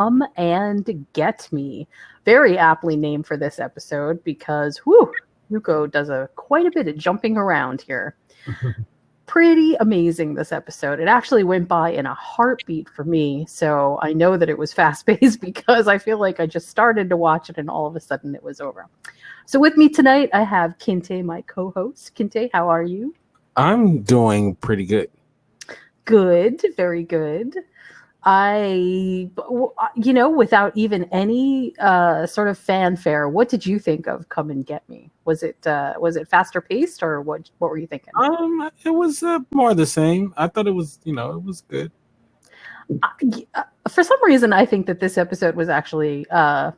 Come and Get Me. Very aptly named for this episode because, whew, Yuko does quite a bit of jumping around here. Pretty amazing, this episode. It actually went by in a heartbeat for me, so I know that it was fast-paced because I feel like I just started to watch it and all of a sudden it was over. So with me tonight, I have Kinte, my co-host. Kinte, how are you? I'm doing pretty good. Good, very good. Without even any sort of fanfare, what did you think of Come and Get Me? Was it faster paced, or what were you thinking? It was more the same. I thought it was, it was good. For some reason, I think that this episode was actually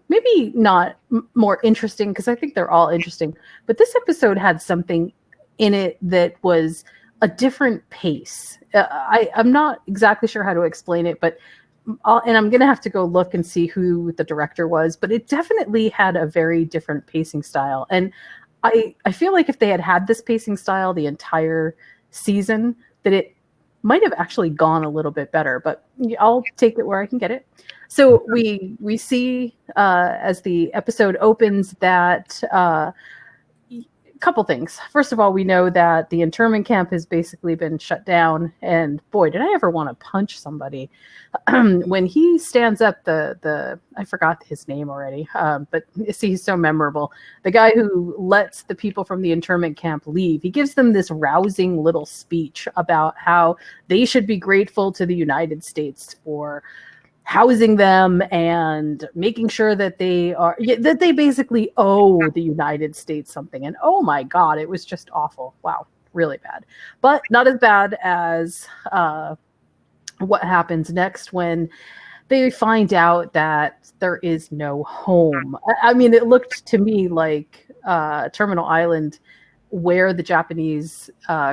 maybe not more interesting, because I think they're all interesting, but this episode had something in it that was a different pace. I'm not exactly sure how to explain it, but and I'm going to have to go look and see who the director was, but it definitely had a very different pacing style. And I feel like if they had had this pacing style the entire season, that it might have actually gone a little bit better, but I'll take it where I can get it. So we see as the episode opens that couple things. First of all, we know that the internment camp has basically been shut down, and boy, did I ever want to punch somebody. When he stands up, the I forgot his name already, but see, he's so memorable. The guy who lets the people from the internment camp leave, he gives them this rousing little speech about how they should be grateful to the United States for housing them and making sure that they basically owe the United States something. And oh my God, it was just awful. Wow, really bad. But not as bad as what happens next when they find out that there is no home. I mean, it looked to me like Terminal Island, where the Japanese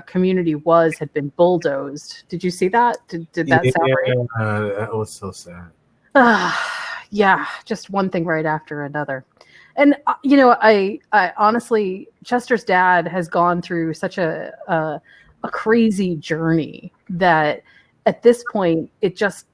community had been bulldozed. Did you see that? Did that sound right? That was so sad. Yeah, just one thing right after another. And I honestly, Chester's dad has gone through such a crazy journey that at this point, it just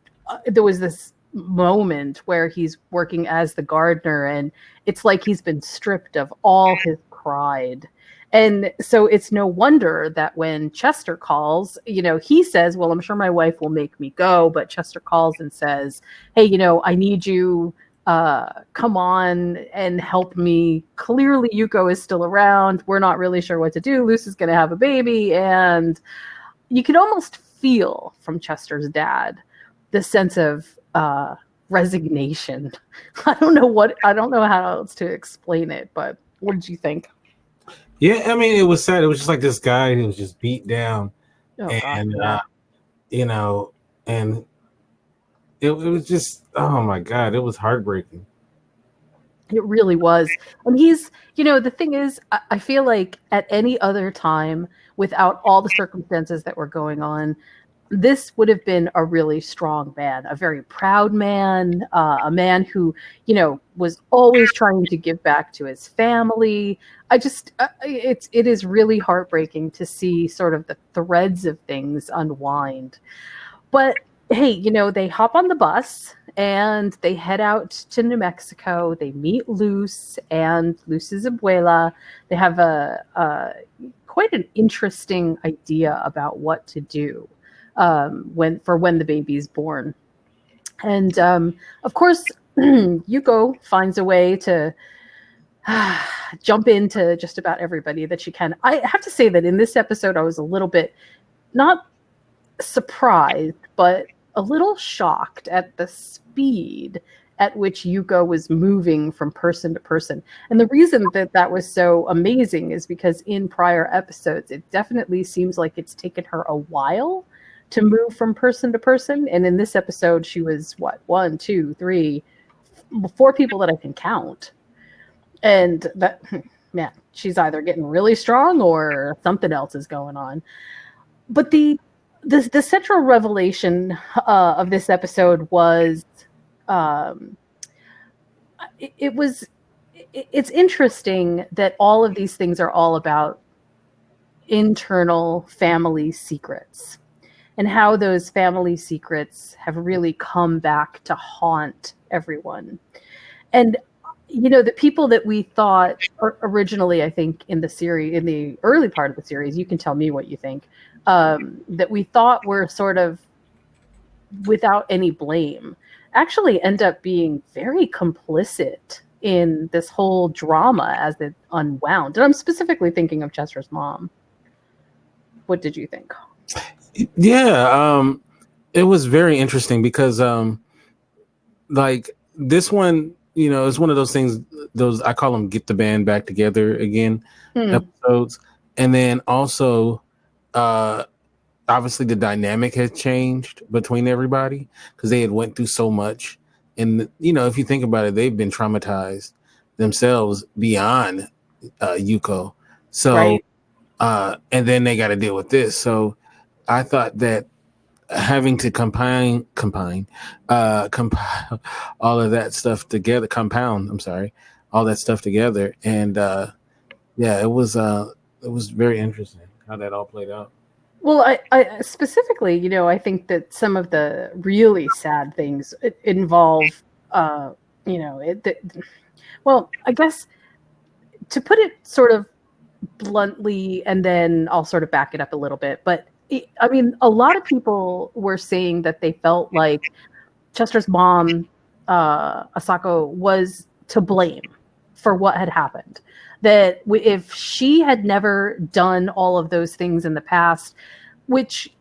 there was this moment where he's working as the gardener, and it's like he's been stripped of all his pride. And so it's no wonder that when Chester calls, he says, well, I'm sure my wife will make me go. But Chester calls and says, hey, I need you. Come on and help me. Clearly, Yuko is still around. We're not really sure what to do. Luce is going to have a baby. And you can almost feel from Chester's dad the sense of resignation. I don't know how else to explain it, but what did you think? Yeah, I mean, it was sad. It was just like this guy who was just beat down, Oh, and God, yeah. and it was just, oh my God, it was heartbreaking. It really was. And the thing is, I feel like at any other time, without all the circumstances that were going on, this would have been a really strong man, a very proud man, a man who, was always trying to give back to his family. It is really heartbreaking to see sort of the threads of things unwind. But hey, they hop on the bus and they head out to New Mexico. They meet Luz and Luz's abuela. They have a quite an interesting idea about what to do when the baby's born. And of course, Yuko finds a way to jump into just about everybody that she can. I have to say that in this episode, I was a little bit not surprised, but a little shocked at the speed at which Yuko was moving from person to person. And the reason that was so amazing is because in prior episodes, it definitely seems like it's taken her a while to move from person to person. And in this episode, she was one, two, three, four people that I can count. And that, man, she's either getting really strong or something else is going on. But the central revelation of this episode was it's interesting that all of these things are all about internal family secrets. and how those family secrets have really come back to haunt everyone. And the people that we thought originally, I think in the series, in the early part of the series, you can tell me what you think, that we thought were sort of without any blame, actually end up being very complicit in this whole drama as it unwound. And I'm specifically thinking of Chester's mom. What did you think? Yeah, it was very interesting because like this one, it's one of those things, those I call them get the band back together again episodes. And then also obviously the dynamic has changed between everybody because they had went through so much. And if you think about it, they've been traumatized themselves beyond Yuko. So Right. and then they got to deal with this. So I thought that having to compile all of that stuff together, I'm sorry, all that stuff together. And yeah, it was very interesting how that all played out. Well, I specifically, I think that some of the really sad things involve, well, I guess to put it sort of bluntly, and then I'll sort of back it up a little bit. But I mean, a lot of people were saying that they felt like Chester's mom, Asako, was to blame for what had happened. That if she had never done all of those things in the past, which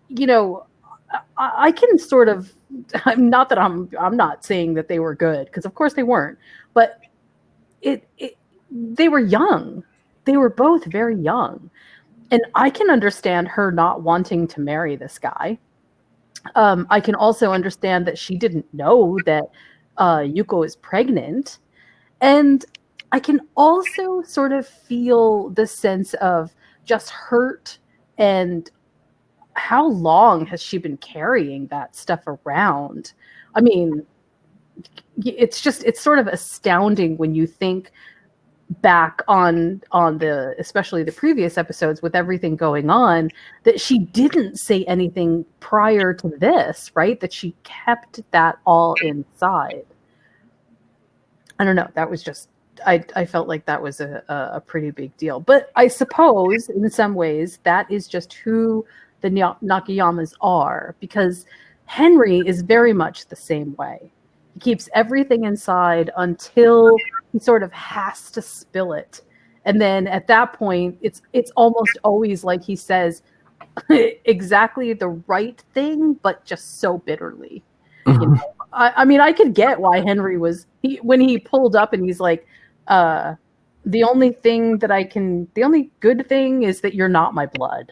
I can sort of, I'm not that I'm not saying that they were good, because of course they weren't, but they were young. They were both very young, and I can understand her not wanting to marry this guy. I can also understand that she didn't know that Yuko is pregnant. And I can also sort of feel the sense of just hurt, and how long has she been carrying that stuff around? I mean, it's sort of astounding when you think back on the, especially the previous episodes with everything going on, that she didn't say anything prior to this, right? That she kept that all inside. I don't know. That was just, I felt like that was a pretty big deal. But I suppose in some ways that is just who the Nakayamas are, because Henry is very much the same way. He keeps everything inside until he sort of has to spill it. And then at that point, it's almost always like he says exactly the right thing, but just so bitterly. You know, I mean, I could get why Henry was when he pulled up and he's like, the only good thing is that you're not my blood.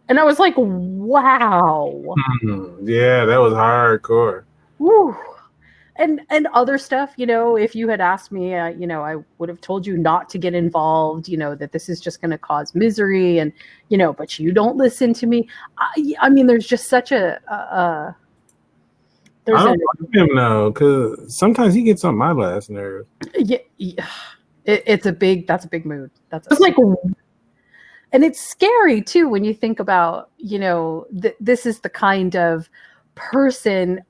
And I was like, wow. Yeah, that was hardcore. Woo. And other stuff, if you had asked me, I would have told you not to get involved, that this is just going to cause misery, and, but you don't listen to me. I mean, there's just such I there's don't blame him though, because sometimes he gets on my last nerve. yeah, that's a big mood. It's like, and it's scary too when you think about, this is the kind of person,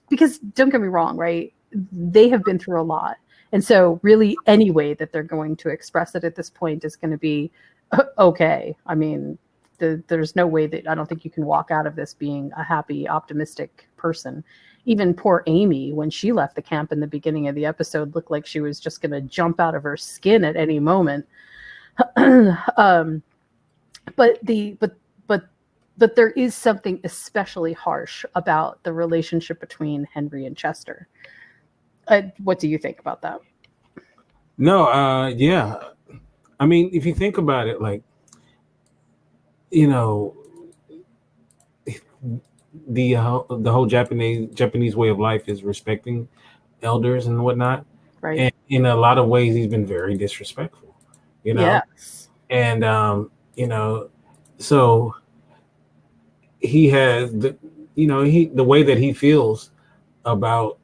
because don't get me wrong, right? They have been through a lot. And so really any way that they're going to express it at this point is going to be okay. I mean, there's no way that, I don't think you can walk out of this being a happy, optimistic person. Even poor Amy, when she left the camp in the beginning of the episode, looked like she was just going to jump out of her skin at any moment. But there is something especially harsh about the relationship between Henry and Chester. What do you think about that? No, yeah. I mean, if you think about it, like, you know, the whole Japanese way of life is respecting elders and whatnot. Right. And in a lot of ways, he's been very disrespectful. You know, Yes. and so he has the way that he feels about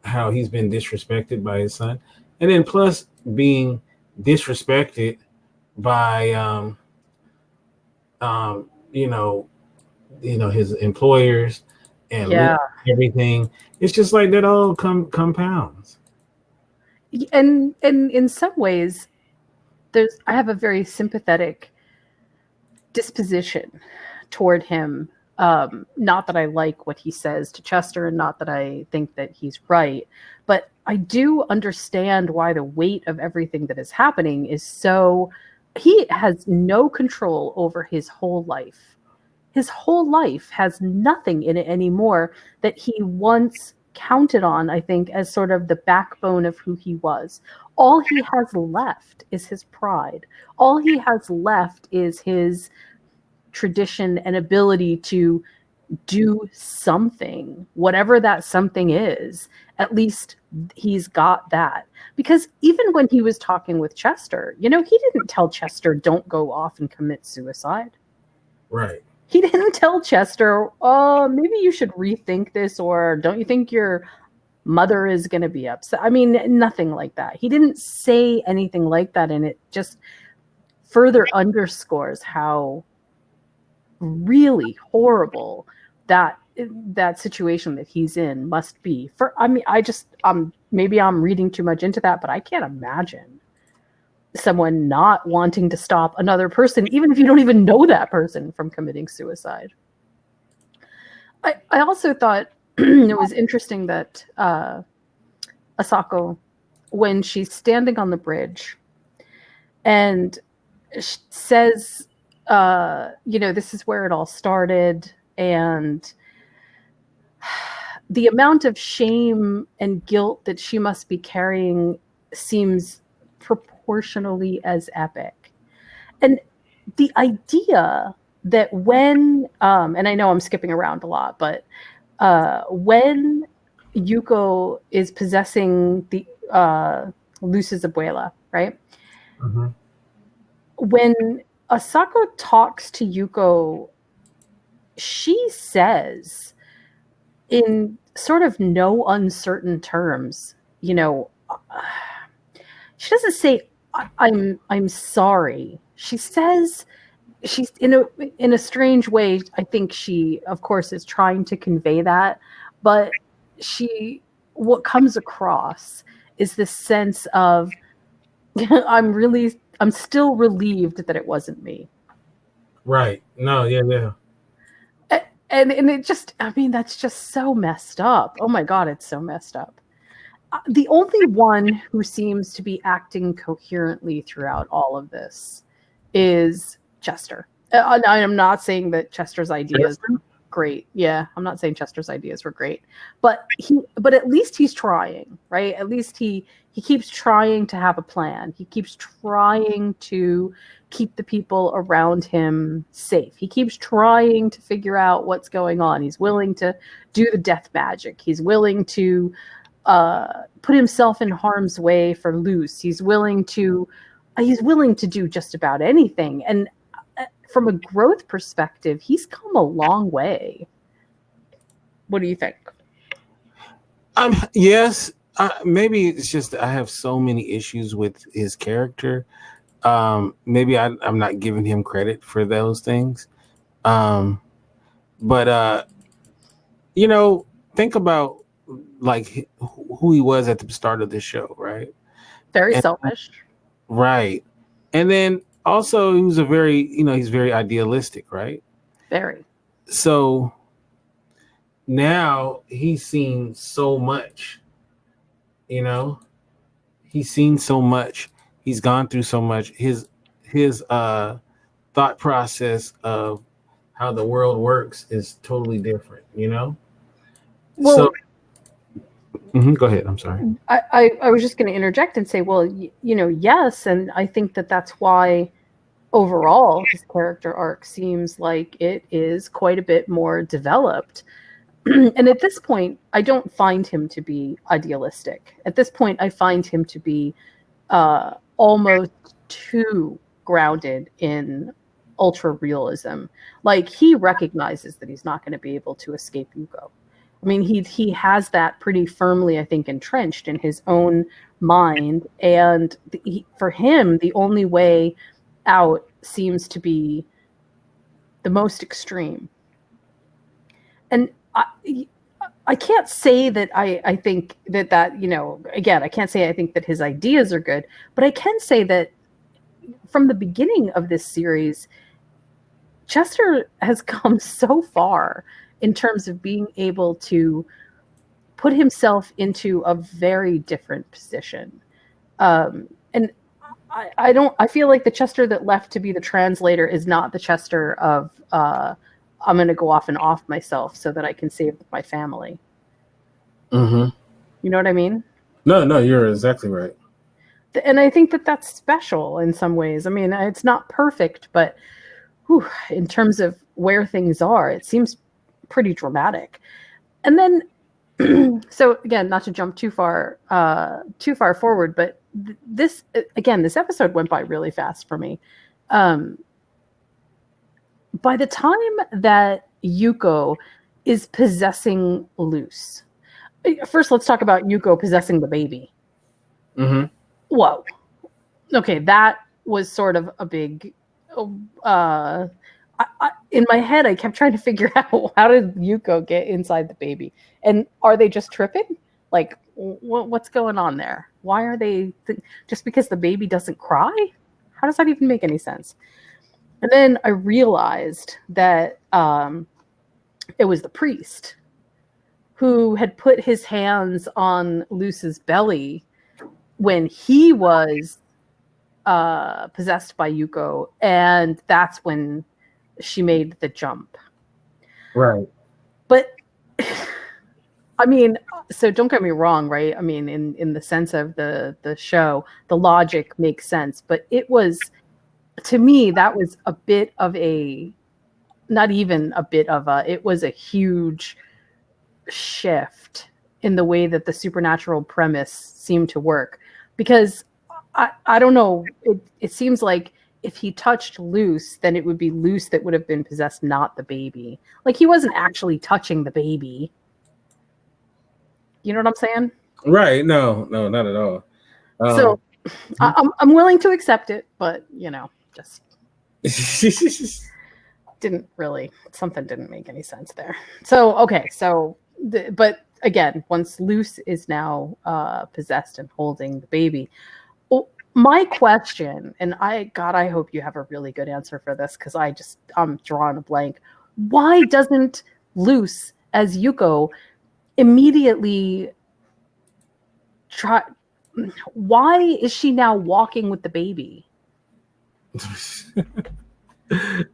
how he's been disrespected by his son, and then plus being disrespected by um you know his employers and Yeah. everything. It's just like that all compounds. And in some ways, I have a very sympathetic disposition toward him. Not that I like what he says to Chester, and not that I think that he's right, but I do understand why the weight of everything that is happening is so. He has no control over his whole life. His whole life has nothing in it anymore that he once counted on, I think, as sort of the backbone of who he was. All he has left is his pride. All he has left is his tradition and ability to do something, whatever that something is. At least he's got that. Because even when he was talking with Chester, he didn't tell Chester, don't go off and commit suicide. Right. He didn't tell Chester, maybe you should rethink this, or don't you think your mother is going to be upset? I mean, nothing like that. He didn't say anything like that, and it just further underscores how really horrible that situation that he's in must be. Maybe I'm reading too much into that, but I can't imagine someone not wanting to stop another person, even if you don't even know that person, from committing suicide. I also thought it was interesting that Asako, when she's standing on the bridge and says, this is where it all started, and the amount of shame and guilt that she must be carrying seems proportionally as epic. And the idea that when, and I know I'm skipping around a lot, but when Yuko is possessing the Luz's abuela, right? Mm-hmm. When Asako talks to Yuko, she says in sort of no uncertain terms, she doesn't say I'm sorry. She says, she's in a strange way. I think she, of course, is trying to convey that, but what comes across is this sense of I'm still relieved that it wasn't me. Right. No. Yeah. Yeah. And it just, I mean, that's just so messed up. Oh my God, it's so messed up. The only one who seems to be acting coherently throughout all of this is Chester. I'm not saying that Chester's ideas were great. Yeah, I'm not saying Chester's ideas were great, but at least he's trying, right? At least he keeps trying to have a plan. He keeps trying to keep the people around him safe. He keeps trying to figure out what's going on. He's willing to do the death magic. He's willing to put himself in harm's way for Luz. He's willing to do just about anything. And from a growth perspective, he's come a long way. What do you think? Yes. Maybe it's just I have so many issues with his character. Maybe I'm not giving him credit for those things. But think about like who he was at the start of the show, right? Very And, selfish. right. And then also he was he's very idealistic, right? Very. So now he's seen so much, you know, he's seen so much. He's gone through so much. His thought process of how the world works is totally different, Well, so go ahead. I'm sorry. I was just going to interject and say, well, yes, and I think that that's why overall his character arc seems like it is quite a bit more developed. And at this point, I don't find him to be idealistic. At this point, I find him to be almost too grounded in ultra realism. Like, he recognizes that he's not going to be able to escape Yuko. I mean, he has that pretty firmly, I think, entrenched in his own mind. And for him, the only way out seems to be the most extreme. And I can't say that I think that, again, I can't say I think that his ideas are good, but I can say that from the beginning of this series, Chester has come so far in terms of being able to put himself into a very different position. And I don't, I feel like the Chester that left to be the translator is not the Chester of, I'm going to go off and off myself so that I can save my family. Mm-hmm. You know what I mean? No, no, you're exactly right. And I think that that's special in some ways. I mean, it's not perfect, but whew, in terms of where things are, it seems pretty dramatic. And then, so again, not to jump too far forward, but this again, this episode went by really fast for me. Um, by the time that Yuko is possessing Luce, first let's talk about Yuko possessing the baby. Mm-hmm. Whoa. Okay, that was sort of a big. In my head, I kept trying to figure out how did Yuko get inside the baby, and are they just tripping? Like, what's going on there? Why are they just because the baby doesn't cry? How does that even make any sense? And then I realized that it was the priest who had put his hands on Luce's belly when he was possessed by Yuko, and that's when she made the jump. Right. But I mean, so don't get me wrong, right? I mean, in the sense of the show, the logic makes sense, but it was, to me, that was a bit of a, not even a bit of a, it was a huge shift in the way that the supernatural premise seemed to work. Because I don't know, it seems like if he touched Luce, then it would be Luce that would have been possessed, not the baby. Like, he wasn't actually touching the baby. You know what I'm saying? Right. No, no, not at all. So I'm willing to accept it, but just something didn't make any sense there. So okay, but again, once Luce is now possessed and holding the baby, my question, and I hope you have a really good answer for this, because I'm drawing a blank. Why doesn't Luce, as Yuko, immediately try? Why is she now walking with the baby? I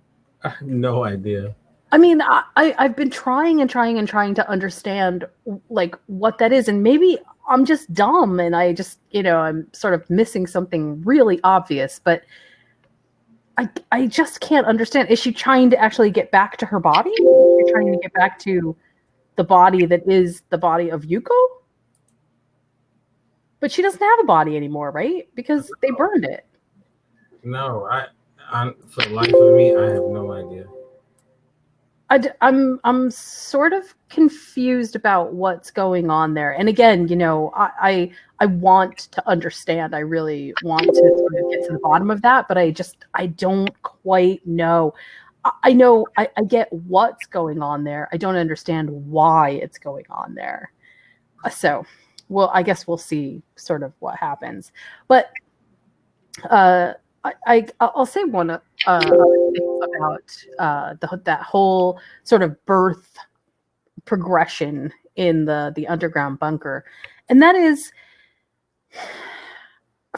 have no idea. I mean, I've been trying and trying and trying to understand like what that is, and maybe I'm just dumb and I just I'm sort of missing something really obvious, but I just can't understand. Is she trying to actually get back to her body? Is she trying to get back to the body that is the body of Yuko? But she doesn't have a body anymore, right? Because they burned it. No, for the life of me, I have no idea. I'm sort of confused about what's going on there. And again, I want to understand. I really want to sort of get to the bottom of that, but I don't quite know. I know I get what's going on there. I don't understand why it's going on there. So, well, I guess we'll see sort of what happens. But I'll say one thing about that whole sort of birth progression in the underground bunker, and that is,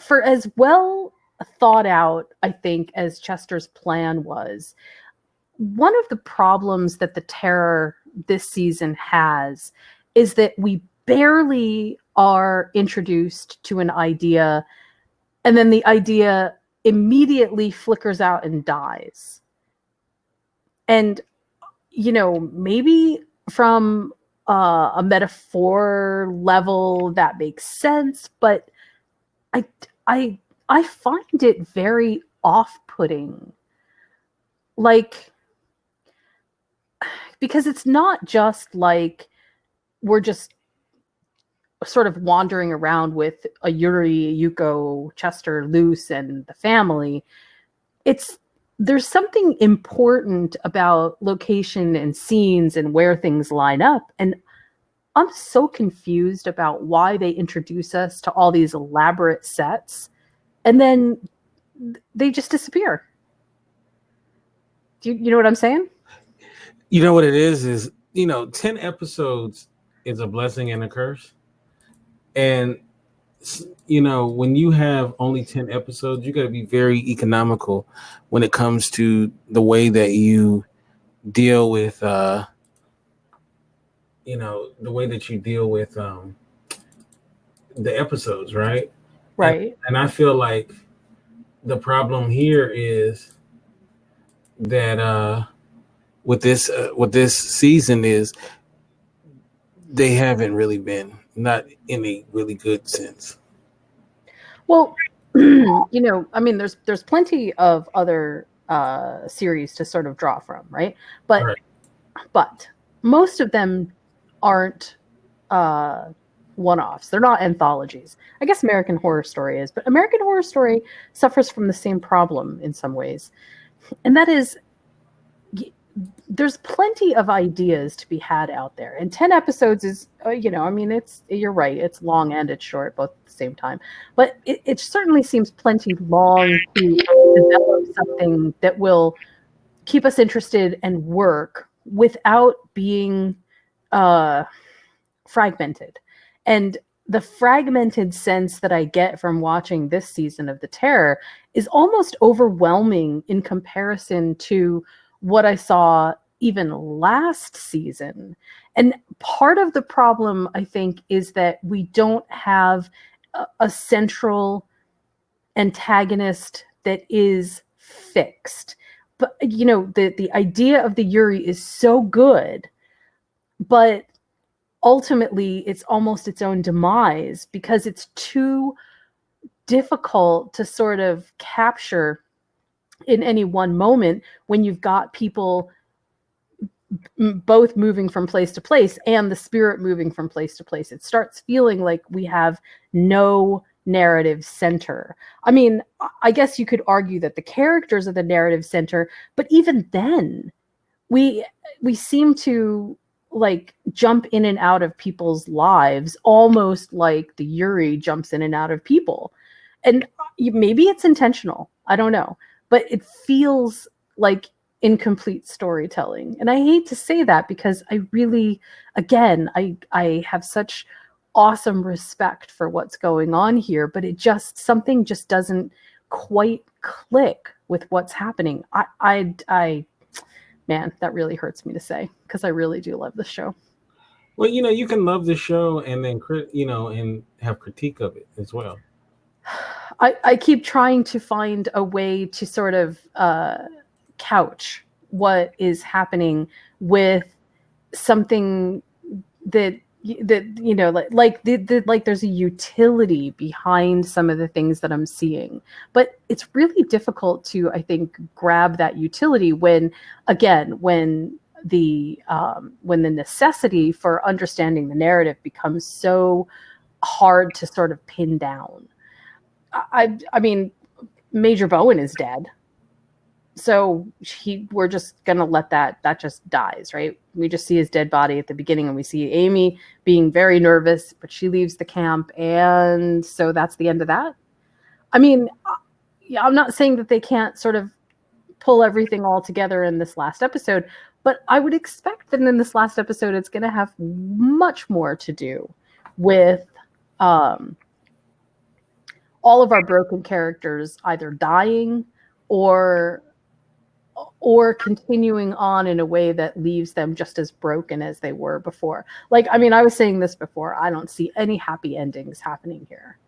for as well thought out, I think, as Chester's plan was, one of the problems that the Terror this season has is that we barely are introduced to an idea, and then the idea immediately flickers out and dies. And maybe from a metaphor level that makes sense, but I I I find it very off-putting. Like, because it's not just like we're just sort of wandering around with a Yuri, Yuko, Chester, Luce, and the family. It's there's something important about location and scenes and where things line up. And I'm so confused about why they introduce us to all these elaborate sets and then they just disappear. You know what I'm saying? You know what it is, 10 episodes is a blessing and a curse. And when you have only 10 episodes, you got to be very economical when it comes to the way that you deal with the way that you deal with the episodes, right? and Right. and I feel like the problem here is that with this season is they haven't really been, not in a really good sense. Well, I mean, there's plenty of other series to sort of draw from, right? All But right. but most of them aren't uh, one-offs. They're not anthologies. I guess American Horror Story is, but American Horror Story suffers from the same problem in some ways, and that is there's plenty of ideas to be had out there, and 10 episodes is I mean, you're right, it's long and it's short both at the same time, but it certainly seems plenty long to develop something that will keep us interested and work without being uh, fragmented. And the fragmented sense that I get from watching this season of The Terror is almost overwhelming in comparison to what I saw even last season. And part of the problem, I think, is that we don't have a central antagonist that is fixed. But the idea of the Yuri is so good, but ultimately it's almost its own demise because it's too difficult to sort of capture in any one moment when you've got people both moving from place to place and the spirit moving from place to place. It starts feeling like we have no narrative center. I mean, I guess you could argue that the characters are the narrative center, but even then, we we seem to like jump in and out of people's lives almost like the Yuri jumps in and out of people. And maybe it's intentional. I don't know. But it feels like incomplete storytelling. And I hate to say that because I really, again, I have such awesome respect for what's going on here, but something just doesn't quite click with what's happening. I man, that really hurts me to say because I really do love this show. Well, you can love the show and then and have critique of it as well. I keep trying to find a way to sort of couch what is happening with something that like there's a utility behind some of the things that I'm seeing, but it's really difficult to, I think, grab that utility when the necessity for understanding the narrative becomes so hard to sort of pin down. I mean, Major Bowen is dead, so we're just gonna let that just dies, right? We just see his dead body at the beginning, and we see Amy being very nervous, but she leaves the camp, and so that's the end of that. I mean, yeah, I'm not saying that they can't sort of pull everything all together in this last episode, but I would expect that in this last episode, it's going to have much more to do with um, all of our broken characters either dying or continuing on in a way that leaves them just as broken as they were before. Like, I mean, I was saying this before, I don't see any happy endings happening here.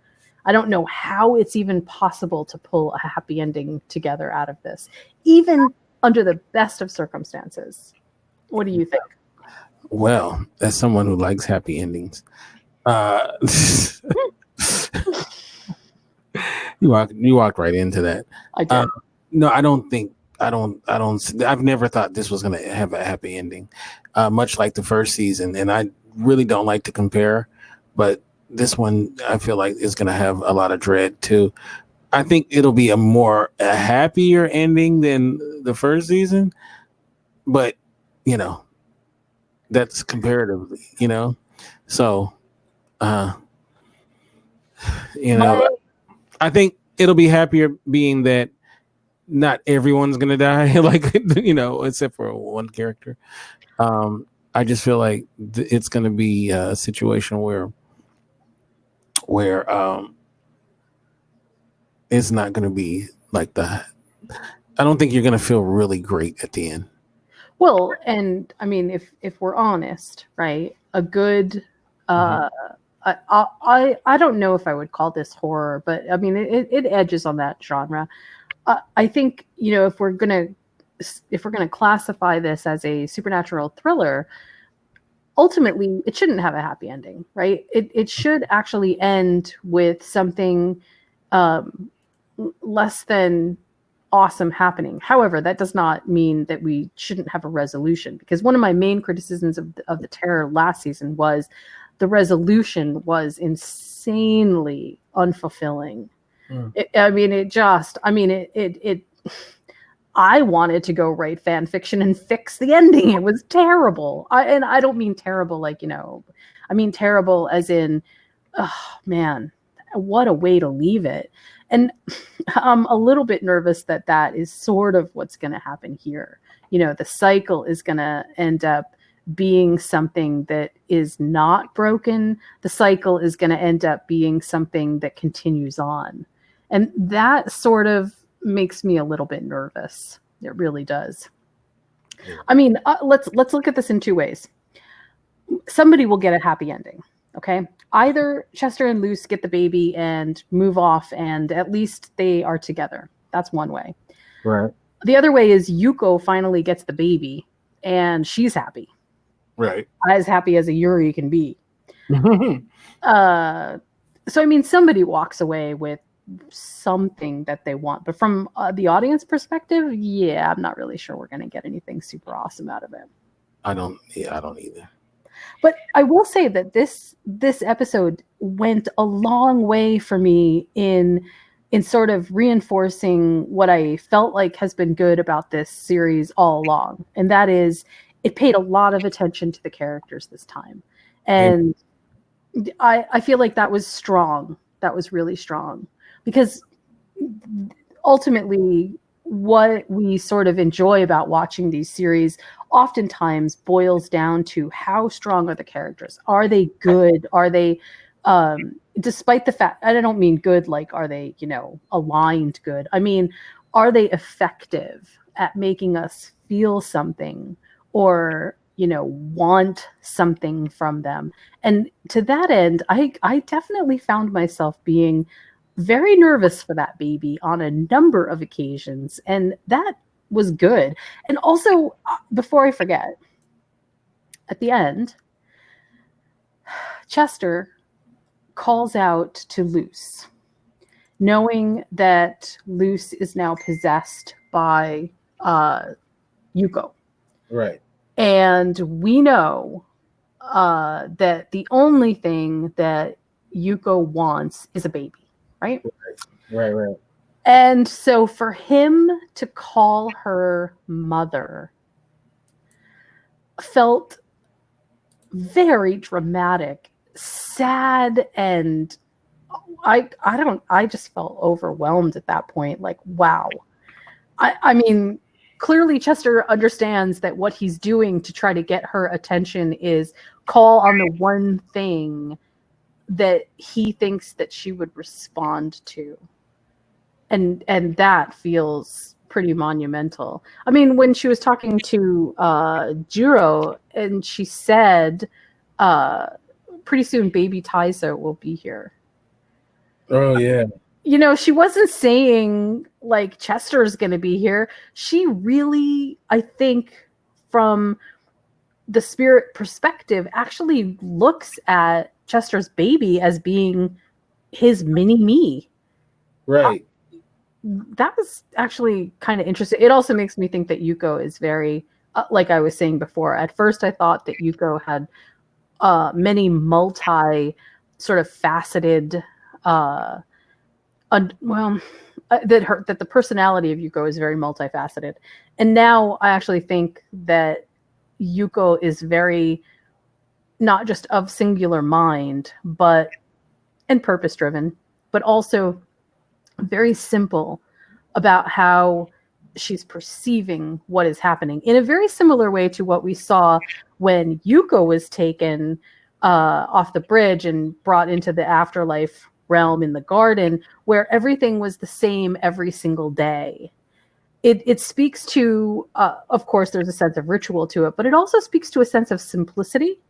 I don't know how it's even possible to pull a happy ending together out of this, even under the best of circumstances. What do you think? Well, as someone who likes happy endings, uh, you walked right into that. I did. No, I don't think I don't. I've never thought this was going to have a happy ending, much like the first season. And I really don't like to compare, but this one I feel like is going to have a lot of dread too. I think it'll be a happier ending than the first season, but you know, that's comparatively, So, uh, you know, My I think it'll be happier being that not everyone's gonna die, like except for one character. I just feel like it's gonna be a situation where it's not gonna be like that. I don't think you're gonna feel really great at the end. Well, and I mean, if we're honest, right? A good, Mhm. uh, I don't know if I would call this horror, but I mean, it edges on that genre. I think if we're gonna classify this as a supernatural thriller, ultimately it shouldn't have a happy ending, right? It should actually end with something um, less than awesome happening. However, that does not mean that we shouldn't have a resolution, because one of my main criticisms of the terror last season was the resolution was insanely unfulfilling. Mm. It I wanted to go write fan fiction and fix the ending. It was terrible. And I don't mean terrible like, I mean terrible as in, oh man, what a way to leave it. And I'm a little bit nervous that that is sort of what's going to happen here. The cycle is going to end up being something that is not broken. The cycle is going to end up being something that continues on. And that sort of makes me a little bit nervous. It really does. Yeah. I mean, let's look at this in two ways. Somebody will get a happy ending. Okay, either Chester and Luce get the baby and move off, and at least they are together. That's one way. Right. The other way is Yuko finally gets the baby, and she's happy, Right. as happy as a Yuri can be. Uh, so I mean, somebody walks away with something that they want, but from the audience perspective, yeah, I'm not really sure we're going to get anything super awesome out of it. I don't. Yeah, I don't either. But I will say that this episode went a long way for me in sort of reinforcing what I felt like has been good about this series all along, and that is it paid a lot of attention to the characters this time, and I feel like that was strong. That was really strong because ultimately what we sort of enjoy about watching these series oftentimes boils down to how strong are the characters. Are they good? Are they despite the fact, I don't mean good like are they, aligned good. I mean, are they effective at making us feel something or, want something from them? And to that end, I definitely found myself being very nervous for that baby on a number of occasions, and that was good. And also, before I forget, at the end, Chester calls out to Luce, knowing that Luce is now possessed by Yuko. Right. And we know that the only thing that Yuko wants is a baby, right? Right. Right. And so for him to call her mother felt very dramatic, sad, and I just felt overwhelmed at that point. Like, wow. I mean, clearly Chester understands that what he's doing to try to get her attention is call on the one thing that he thinks that she would respond to. And that feels pretty monumental. I mean, when she was talking to Juro and she said, uh, pretty soon baby Taisa will be here. Oh yeah. She wasn't saying like Chester's going to be here. She really, I think, from the spirit perspective, actually looks at Chester's baby as being his mini me. Right. That was actually kind of interesting. It also makes me think that Yuko is very, like I was saying before. At first, I thought that Yuko had many multi sort of faceted uh, well, that the personality of Yuko is very multifaceted, and now I actually think that Yuko is very not just of singular mind, but and purpose driven, but also very simple about how she's perceiving what is happening in a very similar way to what we saw when Yuko was taken off the bridge and brought into the afterlife realm in the garden, where everything was the same every single day. It speaks to, of course, there's a sense of ritual to it, but it also speaks to a sense of simplicity.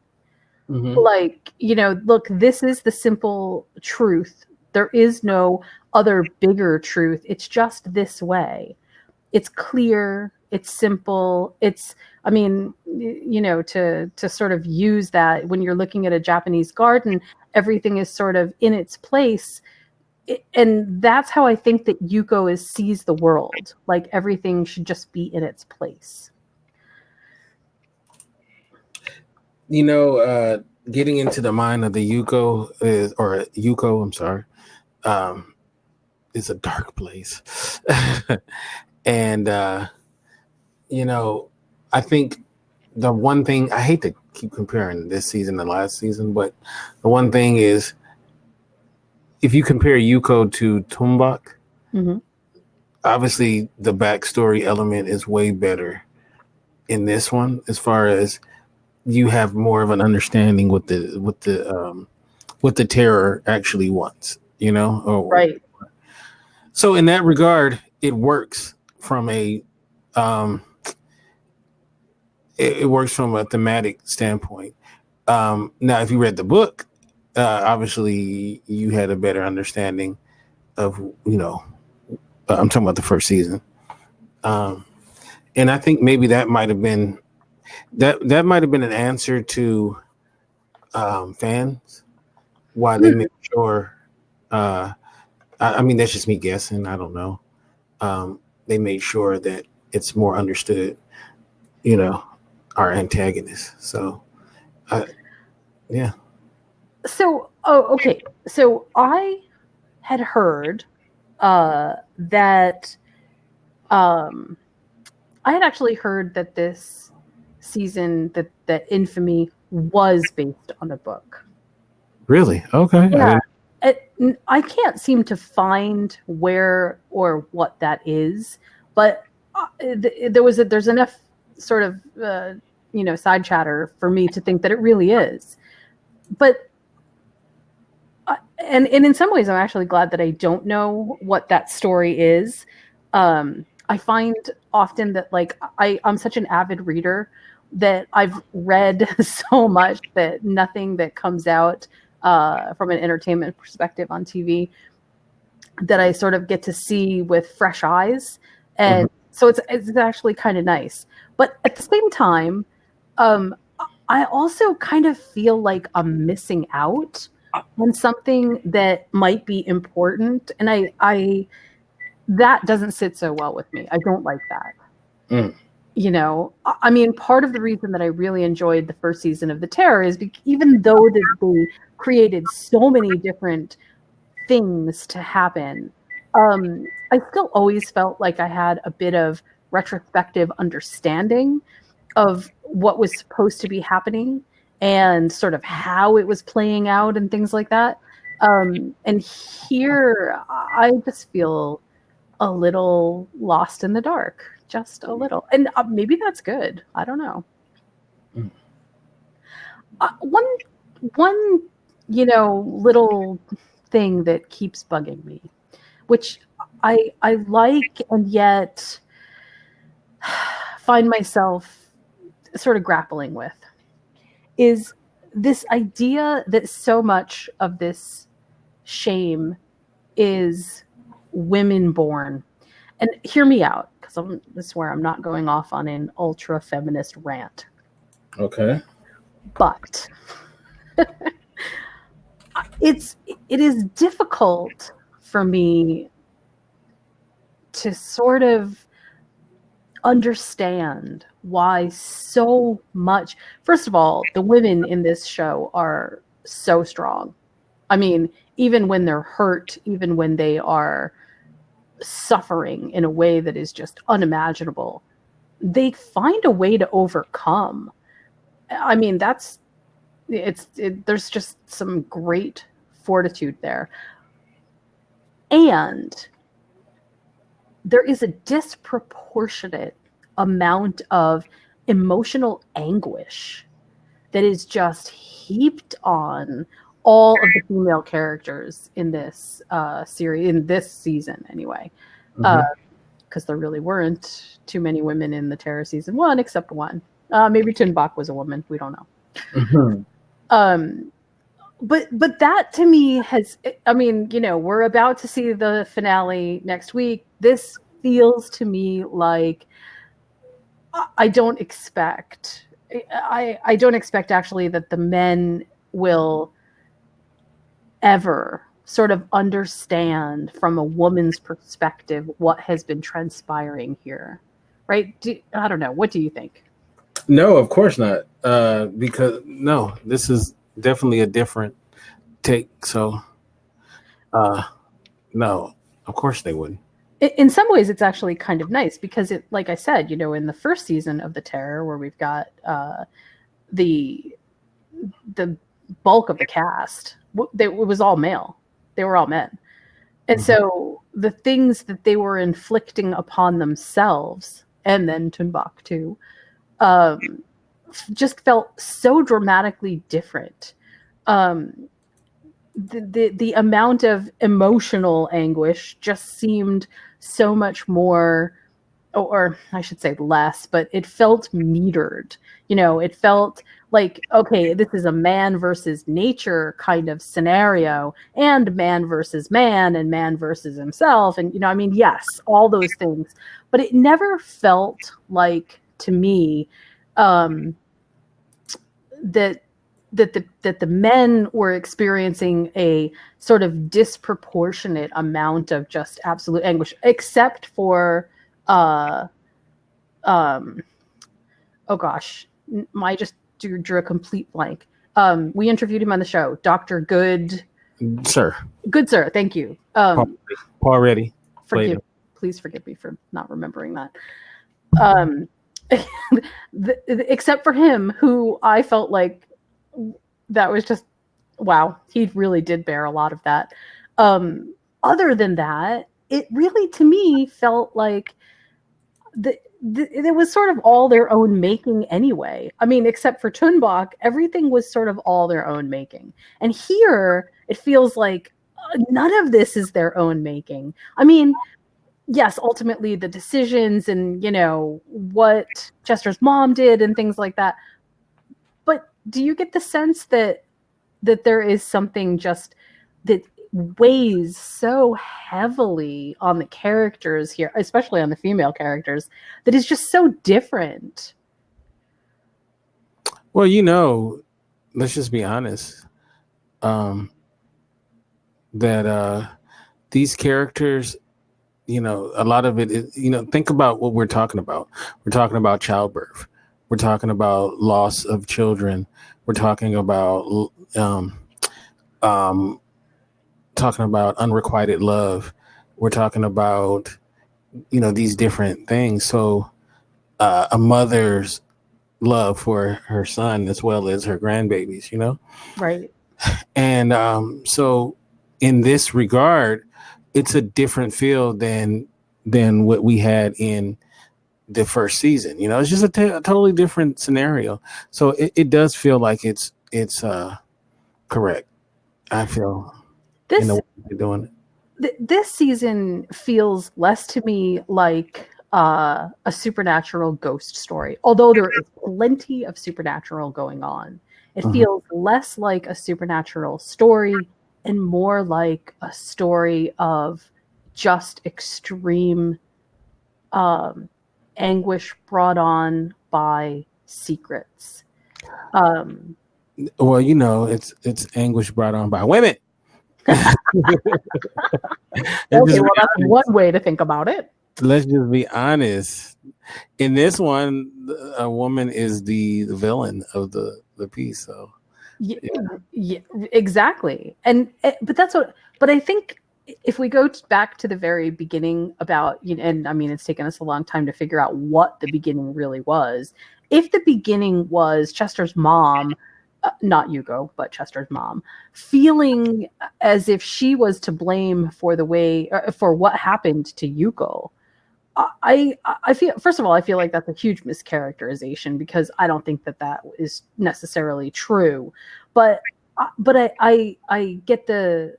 Mm-hmm. Like, look, this is the simple truth. There is no other bigger truth. It's just this way. It's clear, it's simple. It's, I mean, to sort of use that when you're looking at a Japanese garden, everything is sort of in its place. And that's how I think that Yuko sees the world. Like everything should just be in its place. Getting into the mind of the Yuko, I'm sorry, um, is a dark place. And I think the one thing, I hate to keep comparing this season to last season, but the one thing is, if you compare Yuko to Tumbak, Mm-hmm. obviously the backstory element is way better in this one, as far as you have more of an understanding what the terror actually wants, Right. So in that regard, it works from um, it works from a thematic standpoint. Now, if you read the book, obviously you had a better understanding of, I'm talking about the first season. Um, and I think maybe that might have been an answer to fans, why they make sure. Uh, I mean, that's just me guessing. I don't know. They made sure that it's more understood, you know, our antagonist. So, yeah. So, okay. So I had heard that um, I had actually heard that this season, that Infamy was based on a book. Really? Okay. I Yeah, didn't. I can't seem to find where or what that is, but there's enough sort of side chatter for me to think that it really is. But and in some ways, I'm actually glad that I don't know what that story is. I find often that like I'm such an avid reader that I've read so much that nothing that comes out from an entertainment perspective on TV that I sort of get to see with fresh eyes, Mhm. and so it's actually kind of nice. But at the same time, um, I also kind of feel like I'm missing out on something that might be important, and I that doesn't sit so well with me. I don't like that. Mm. I mean, part of the reason that I really enjoyed the first season of The Terror is even though that they created so many different things to happen, I still always felt like I had a bit of retrospective understanding of what was supposed to be happening and sort of how it was playing out and things like that. And here, I just feel a little lost in the dark, just a little. And maybe that's good. I don't know. Mm. One, little thing that keeps bugging me, which I like, and yet find myself sort of grappling with, is this idea that so much of this shame is women born. And hear me out, because I swear I'm not going off on an ultra feminist rant. Okay. But it is difficult for me to sort of understand why so much. First of all, the women in this show are so strong. I mean, even when they're hurt, even when they are suffering in a way that is just unimaginable, they find a way to overcome. I mean, there's just some great fortitude there. And there is a disproportionate amount of emotional anguish that is just heaped on all of the female characters in this series, in this season anyway. Because there really weren't too many women in the Terror season one, except one. Maybe Tunbach was a woman. We don't know. Um, but that to me has, I mean, we're about to see the finale next week. This feels to me like I don't expect I don't expect actually that the men will ever sort of understand from a woman's perspective what has been transpiring here. Right? I don't know. What do you think? No, of course not. Because no, this is definitely a different take. So, no, of course they wouldn't. In some ways, it's actually kind of nice because it, like I said, in the first season of the Terror, where we've got the bulk of the cast, it was all male. They were all men. And so the things that they were inflicting upon themselves, and then Tunbach too, just felt so dramatically different. The amount of emotional anguish just seemed so much more, or I should say less, but it felt metered. It felt like, okay, this is a man versus nature kind of scenario, and man versus man, and man versus himself. And, I mean, yes, all those things, but it never felt like, to me, that the men were experiencing a sort of disproportionate amount of just absolute anguish, except for oh gosh, I just drew a complete blank. We interviewed him on the show, Dr. Good Sir. Good Sir, thank you. Paul Reddy. Please forgive me for not remembering that. Except for him, who I felt like that was just, wow, he really did bear a lot of that. Other than that, it really, to me, felt like it was sort of all their own making anyway. I mean, except for Tunbach, everything was sort of all their own making. And here, it feels like none of this is their own making. I mean, yes, ultimately the decisions and, what Chester's mom did and things like that. But do you get the sense that there is something just that weighs so heavily on the characters here, especially on the female characters, that is just so different? Well, let's just be honest. That these characters, a lot of it is, think about what we're talking about. We're talking about childbirth. We're talking about loss of children. We're talking about unrequited love. We're talking about, these different things. So a mother's love for her son as well as her grandbabies, Right. And so in this regard, it's a different feel than what we had in the first season. It's just a totally different scenario. So it does feel like it's correct. I feel in the way they're doing it. This season feels less to me like a supernatural ghost story, although there is plenty of supernatural going on. It feels less like a supernatural story and more like a story of just extreme anguish brought on by secrets. Well, it's anguish brought on by women. Okay, well, that's one way to think about it. Let's just be honest. In this one, a woman is the villain of the piece. So Yeah, yeah, exactly. And but that's what. But I think if we go back to the very beginning about, you know, and I mean, it's taken us a long time to figure out what the beginning really was. If the beginning was Chester's mom, not Yugo, but Chester's mom, feeling as if she was to blame for the way for what happened to Yuko, I feel, first of all, I feel like that's a huge mischaracterization because I don't think that that is necessarily true, but I get the,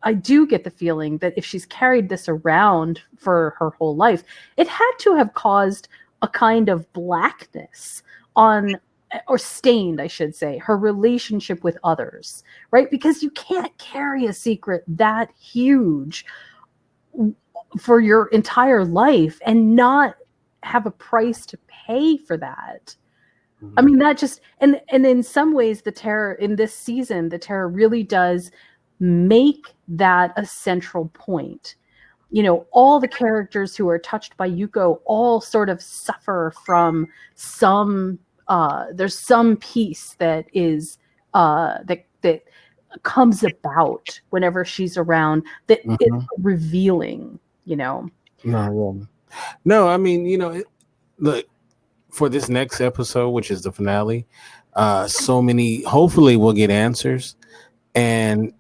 I do get the feeling that if she's carried this around for her whole life, it had to have caused a kind of blackness on, or stained, I should say, her relationship with others, right? Because you can't carry a secret that huge for your entire life and not have a price to pay for that. I mean, that just, and in some ways the terror in this season, the terror really does make that a central point. You know, all the characters who are touched by Yuko all sort of suffer from some there's some piece that is that comes about whenever she's around that is revealing, you know. No, yeah. No, I mean, look, for this next episode, which is the finale, so many, hopefully we'll get answers. And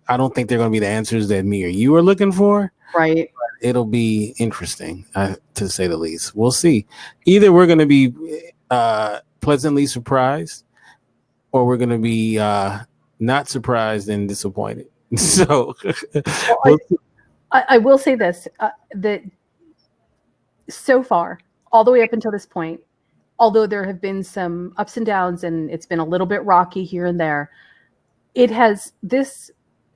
I don't think they're going to be the answers that me or you are looking for. Right. It'll be interesting, to say the least. We'll see. Either we're going to be pleasantly surprised, or we're going to be not surprised and disappointed. So, Well, I will say this, that so far, all the way up until this point, although there have been some ups and downs and it's been a little bit rocky here and there, this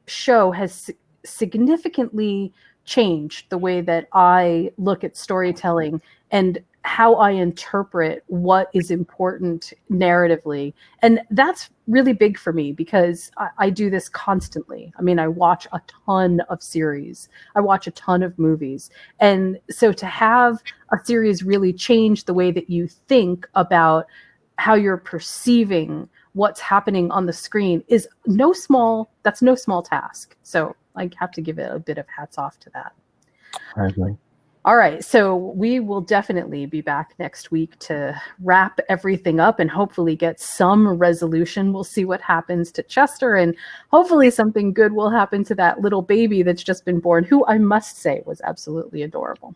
show has significantly changed the way that I look at storytelling and how I interpret what is important narratively. And that's really big for me because I do this constantly. I mean, I watch a ton of series, I watch a ton of movies. And so to have a series really change the way that you think about how you're perceiving what's happening on the screen is that's no small task. So I have to give it a bit of hats off to that. I agree. All right, so we will definitely be back next week to wrap everything up and hopefully get some resolution. We'll see what happens to Chester, and hopefully something good will happen to that little baby that's just been born, who I must say was absolutely adorable.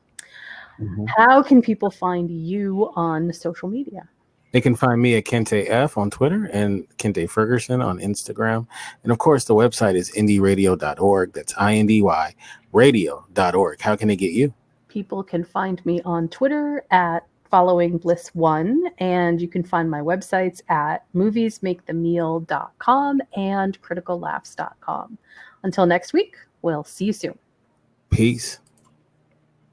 How can people find you on social media? They can find me at Kinte F on Twitter and Kinte Ferguson on Instagram. And of course, the website is indyradio.org. That's INDY radio.org. How can they get you? People can find me on Twitter at Following Bliss One, and you can find my websites at moviesmakethemeal.com and criticallaughs.com. Until next week, we'll see you soon. Peace.